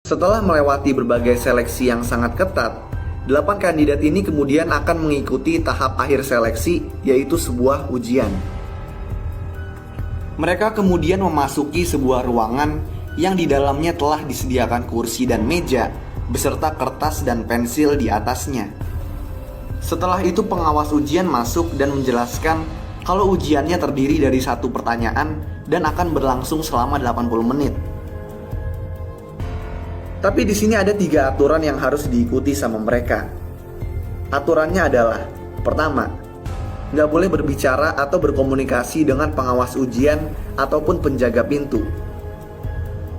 Setelah melewati berbagai seleksi yang sangat ketat, 8 kandidat ini kemudian akan mengikuti tahap akhir seleksi, yaitu sebuah ujian. Mereka kemudian memasuki sebuah ruangan yang di dalamnya telah disediakan kursi dan meja, beserta kertas dan pensil di atasnya. Setelah itu pengawas ujian masuk dan menjelaskan kalau ujiannya terdiri dari satu pertanyaan dan akan berlangsung selama 80 menit. Tapi di sini ada 3 aturan yang harus diikuti sama mereka. Aturannya adalah, pertama, nggak boleh berbicara atau berkomunikasi dengan pengawas ujian ataupun penjaga pintu.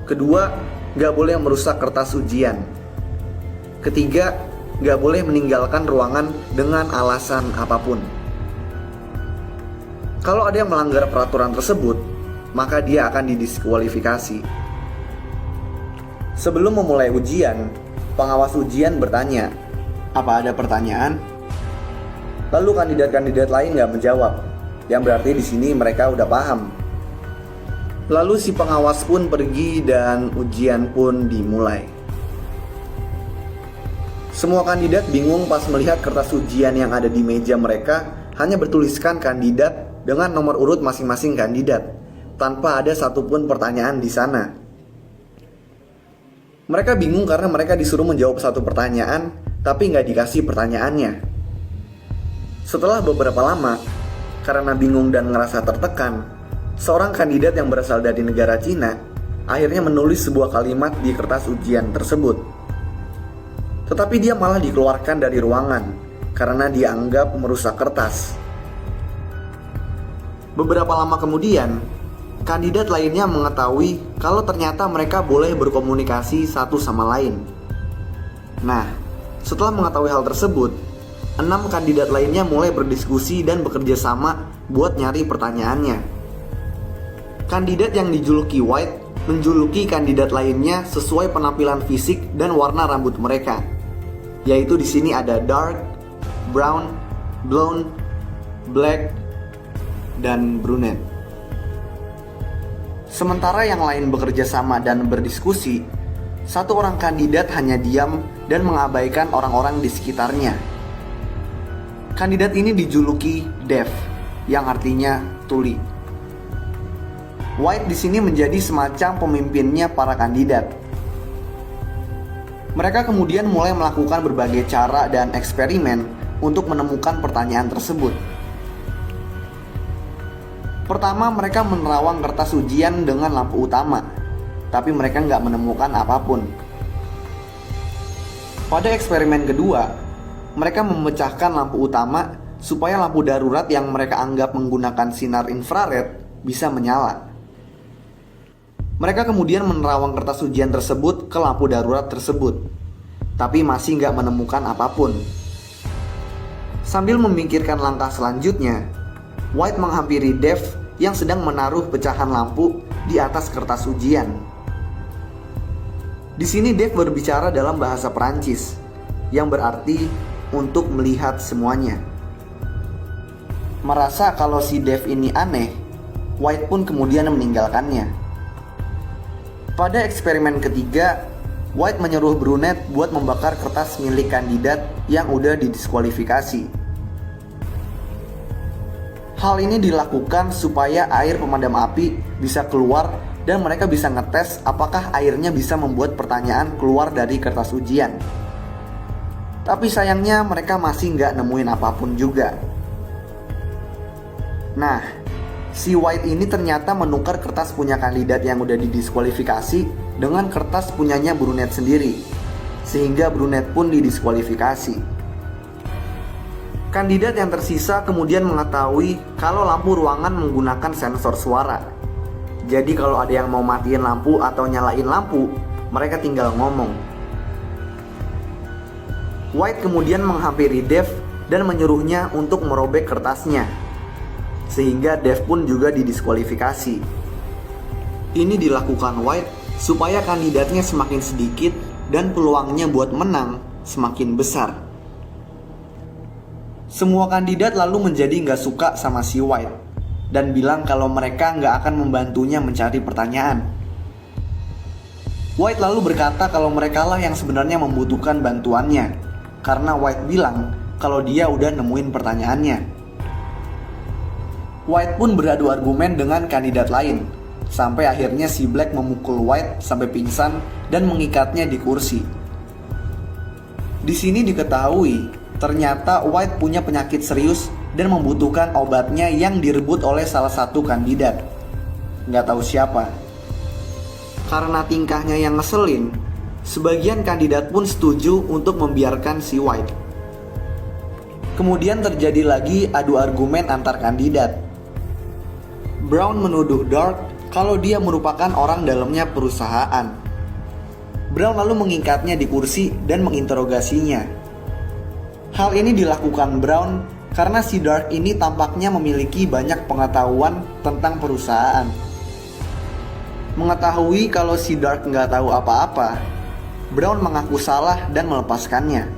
Kedua, nggak boleh merusak kertas ujian. Ketiga, nggak boleh meninggalkan ruangan dengan alasan apapun. Kalau ada yang melanggar peraturan tersebut, maka dia akan didiskualifikasi. Sebelum memulai ujian, pengawas ujian bertanya, "Apa ada pertanyaan?" Lalu kandidat-kandidat lain nggak menjawab, yang berarti di sini mereka udah paham. Lalu si pengawas pun pergi dan ujian pun dimulai. Semua kandidat bingung pas melihat kertas ujian yang ada di meja mereka hanya bertuliskan kandidat dengan nomor urut masing-masing kandidat, tanpa ada satupun pertanyaan di sana. Mereka bingung karena mereka disuruh menjawab satu pertanyaan, tapi nggak dikasih pertanyaannya. Setelah beberapa lama, karena bingung dan ngerasa tertekan, seorang kandidat yang berasal dari negara Cina akhirnya menulis sebuah kalimat di kertas ujian tersebut. Tetapi dia malah dikeluarkan dari ruangan karena dianggap merusak kertas. Beberapa lama kemudian, kandidat lainnya mengetahui kalau ternyata mereka boleh berkomunikasi satu sama lain. Nah, setelah mengetahui hal tersebut, 6 kandidat lainnya mulai berdiskusi dan bekerja sama buat nyari pertanyaannya. Kandidat yang dijuluki White menjuluki kandidat lainnya sesuai penampilan fisik dan warna rambut mereka, yaitu di sini ada dark, brown, blonde, black, dan brunette. Sementara yang lain bekerja sama dan berdiskusi, satu orang kandidat hanya diam dan mengabaikan orang-orang di sekitarnya. Kandidat ini dijuluki Deaf, yang artinya tuli. White di sini menjadi semacam pemimpinnya para kandidat. Mereka kemudian mulai melakukan berbagai cara dan eksperimen untuk menemukan pertanyaan tersebut. Pertama, mereka menerawang kertas ujian dengan lampu utama, tapi mereka nggak menemukan apapun. Pada eksperimen kedua, mereka memecahkan lampu utama supaya lampu darurat yang mereka anggap menggunakan sinar infrared bisa menyala. Mereka kemudian menerawang kertas ujian tersebut ke lampu darurat tersebut, tapi masih nggak menemukan apapun. Sambil memikirkan langkah selanjutnya, White menghampiri Dev yang sedang menaruh pecahan lampu di atas kertas ujian. Di sini Dev berbicara dalam bahasa Perancis, yang berarti untuk melihat semuanya. Merasa kalau si Dev ini aneh, White pun kemudian meninggalkannya. Pada eksperimen ketiga, White menyuruh Brunette buat membakar kertas milik kandidat yang udah didiskualifikasi. Hal ini dilakukan supaya air pemadam api bisa keluar dan mereka bisa ngetes apakah airnya bisa membuat pertanyaan keluar dari kertas ujian. Tapi sayangnya mereka masih nggak nemuin apapun juga. Nah, si White ini ternyata menukar kertas punya kandidat yang udah didiskualifikasi dengan kertas punyanya Brunette sendiri, sehingga Brunette pun didiskualifikasi. Kandidat yang tersisa kemudian mengetahui kalau lampu ruangan menggunakan sensor suara. Jadi kalau ada yang mau matiin lampu atau nyalain lampu, mereka tinggal ngomong. White kemudian menghampiri Dev dan menyuruhnya untuk merobek kertasnya, sehingga Dev pun juga didiskualifikasi. Ini dilakukan White supaya kandidatnya semakin sedikit dan peluangnya buat menang semakin besar. Semua kandidat lalu menjadi nggak suka sama si White dan bilang kalau mereka nggak akan membantunya mencari pertanyaan. White lalu berkata kalau merekalah yang sebenarnya membutuhkan bantuannya, karena White bilang kalau dia udah nemuin pertanyaannya. White pun beradu argumen dengan kandidat lain, sampai akhirnya si Black memukul White sampai pingsan dan mengikatnya di kursi. Di sini diketahui, ternyata White punya penyakit serius dan membutuhkan obatnya yang direbut oleh salah satu kandidat. Nggak tahu siapa. Karena tingkahnya yang ngeselin, sebagian kandidat pun setuju untuk membiarkan si White. Kemudian terjadi lagi adu argumen antar kandidat. Brown menuduh Dark kalau dia merupakan orang dalamnya perusahaan. Brown lalu mengikatnya di kursi dan menginterogasinya. Hal ini dilakukan Brown karena si Dark ini tampaknya memiliki banyak pengetahuan tentang perusahaan. Mengetahui kalau si Dark nggak tahu apa-apa, Brown mengaku salah dan melepaskannya.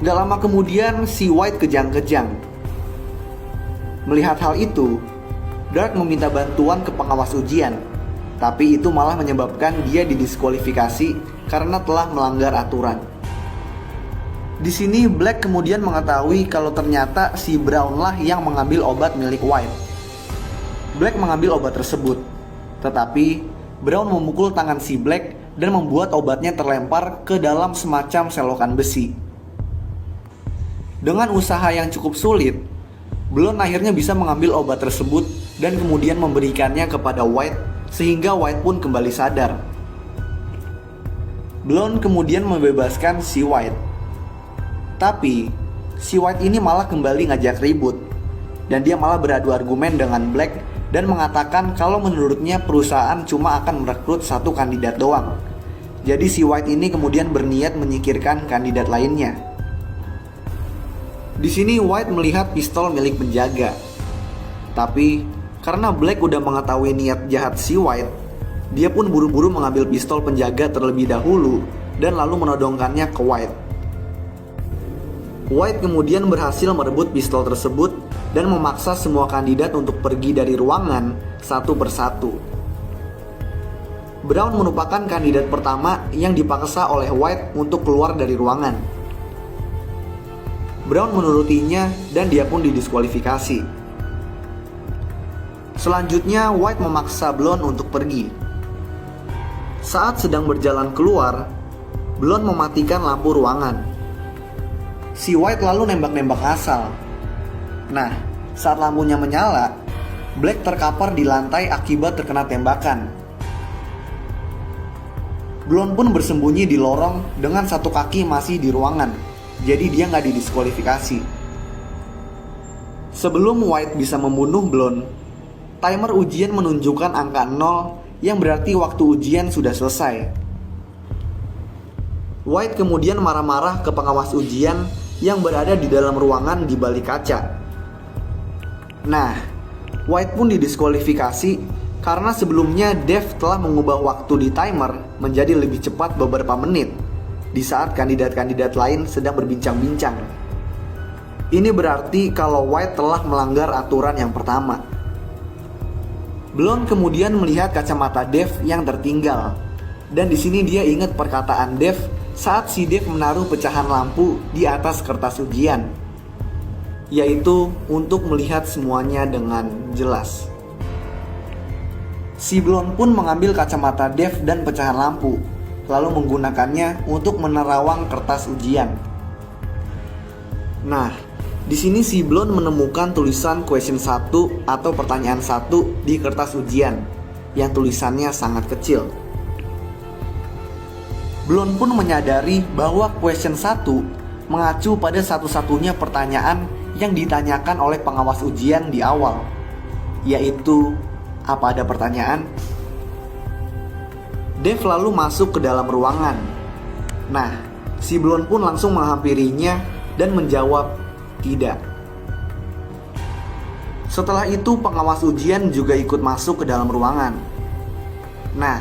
Gak lama kemudian si White kejang-kejang. Melihat hal itu, Dark meminta bantuan ke pengawas ujian, tapi itu malah menyebabkan dia didiskualifikasi karena telah melanggar aturan. Di sini Black kemudian mengetahui kalau ternyata si Brown lah yang mengambil obat milik White. Black mengambil obat tersebut, tetapi Brown memukul tangan si Black dan membuat obatnya terlempar ke dalam semacam selokan besi. Dengan usaha yang cukup sulit, Brown akhirnya bisa mengambil obat tersebut dan kemudian memberikannya kepada White sehingga White pun kembali sadar. Brown kemudian membebaskan si White. Tapi si White ini malah kembali ngajak ribut, dan dia malah beradu argumen dengan Black dan mengatakan kalau menurutnya perusahaan cuma akan merekrut satu kandidat doang. Jadi si White ini kemudian berniat menyingkirkan kandidat lainnya. Di sini White melihat pistol milik penjaga. Tapi karena Black udah mengetahui niat jahat si White, dia pun buru-buru mengambil pistol penjaga terlebih dahulu dan lalu menodongkannya ke White. White kemudian berhasil merebut pistol tersebut dan memaksa semua kandidat untuk pergi dari ruangan satu persatu. Brown merupakan kandidat pertama yang dipaksa oleh White untuk keluar dari ruangan. Brown menurutinya dan dia pun didiskualifikasi. Selanjutnya White memaksa Blonde untuk pergi. Saat sedang berjalan keluar, Blonde mematikan lampu ruangan. Si White lalu nembak-nembak asal. Nah, saat lampunya menyala, Black terkapar di lantai akibat terkena tembakan. Blonde pun bersembunyi di lorong dengan satu kaki masih di ruangan, jadi dia nggak didiskualifikasi. Sebelum White bisa membunuh Blonde, timer ujian menunjukkan angka 0 yang berarti waktu ujian sudah selesai. White kemudian marah-marah ke pengawas ujian yang berada di dalam ruangan di balik kaca. Nah, White pun didiskualifikasi karena sebelumnya Dev telah mengubah waktu di timer menjadi lebih cepat beberapa menit di saat kandidat-kandidat lain sedang berbincang-bincang. Ini berarti kalau White telah melanggar aturan yang pertama. Blonde kemudian melihat kacamata Dev yang tertinggal, dan di sini dia ingat perkataan Dev saat si Dev menaruh pecahan lampu di atas kertas ujian, yaitu untuk melihat semuanya dengan jelas. Si Blonde pun mengambil kacamata Dev dan pecahan lampu, lalu menggunakannya untuk menerawang kertas ujian. Nah, di sini si Blonde menemukan tulisan question 1 atau pertanyaan 1 di kertas ujian yang tulisannya sangat kecil. Blonde pun menyadari bahwa question 1 mengacu pada satu-satunya pertanyaan yang ditanyakan oleh pengawas ujian di awal, yaitu apa ada pertanyaan? Dev lalu masuk ke dalam ruangan. Nah, si Blonde pun langsung menghampirinya dan menjawab tidak. Setelah itu pengawas ujian juga ikut masuk ke dalam ruangan. Nah,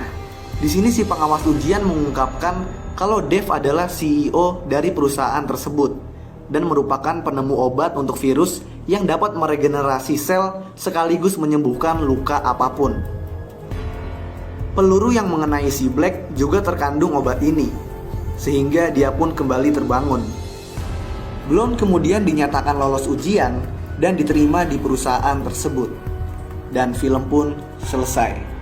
di sini si pengawas ujian mengungkapkan kalau Dev adalah CEO dari perusahaan tersebut dan merupakan penemu obat untuk virus yang dapat meregenerasi sel sekaligus menyembuhkan luka apapun. peluru yang mengenai si Black juga terkandung obat ini, sehingga dia pun kembali terbangun. Blonde kemudian dinyatakan lolos ujian dan diterima di perusahaan tersebut. Dan film pun selesai.